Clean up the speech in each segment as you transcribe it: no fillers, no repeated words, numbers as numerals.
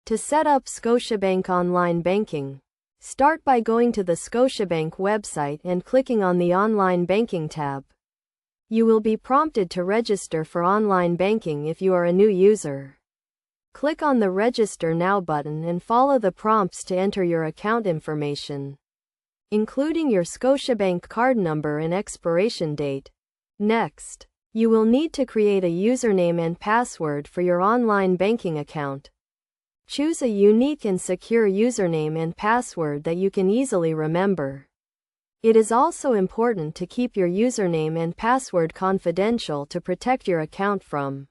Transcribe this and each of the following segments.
To set up Scotiabank online banking, start by going to the Scotiabank website and clicking on the Online Banking tab. You will be prompted to register for online banking if you are a new user. Click on the Register Now button and follow the prompts to enter your account information, including your Scotiabank card number and expiration date. Next, you will need to create a username and password for your online banking account. Choose a unique and secure username and password that you can easily remember. It is also important to keep your username and password confidential to protect your account from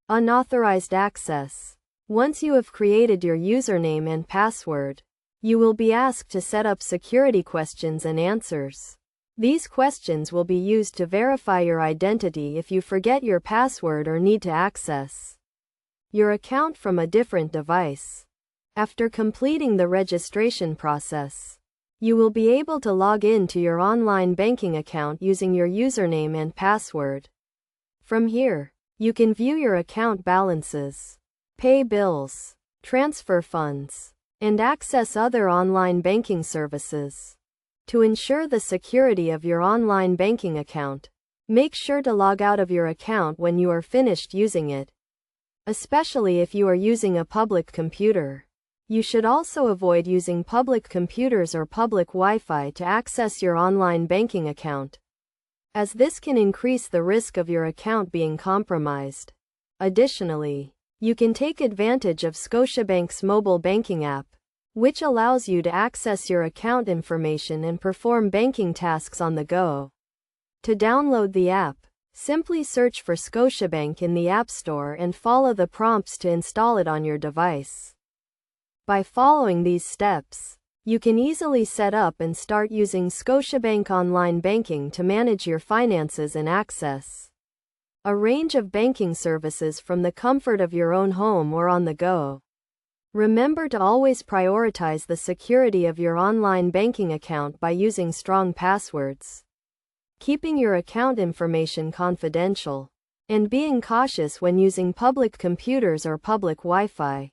unauthorized access. Once you have created your username and password, you will be asked to set up security questions and answers. These questions will be used to verify your identity if you forget your password or need to access your account from a different device. After completing the registration process, you will be able to log in to your online banking account using your username and password. From here, you can view your account balances, pay bills, transfer funds, and access other online banking services. To ensure the security of your online banking account, make sure to log out of your account when you are finished using it, especially if you are using a public computer. You should also avoid using public computers or public Wi-Fi to access your online banking account, as this can increase the risk of your account being compromised. Additionally, you can take advantage of Scotiabank's mobile banking app, which allows you to access your account information and perform banking tasks on the go. To download the app, simply search for Scotiabank in the App Store and follow the prompts to install it on your device. By following these steps, you can easily set up and start using Scotiabank Online Banking to manage your finances and access a range of banking services from the comfort of your own home or on the go. Remember to always prioritize the security of your online banking account by using strong passwords, keeping your account information confidential, and being cautious when using public computers or public Wi-Fi.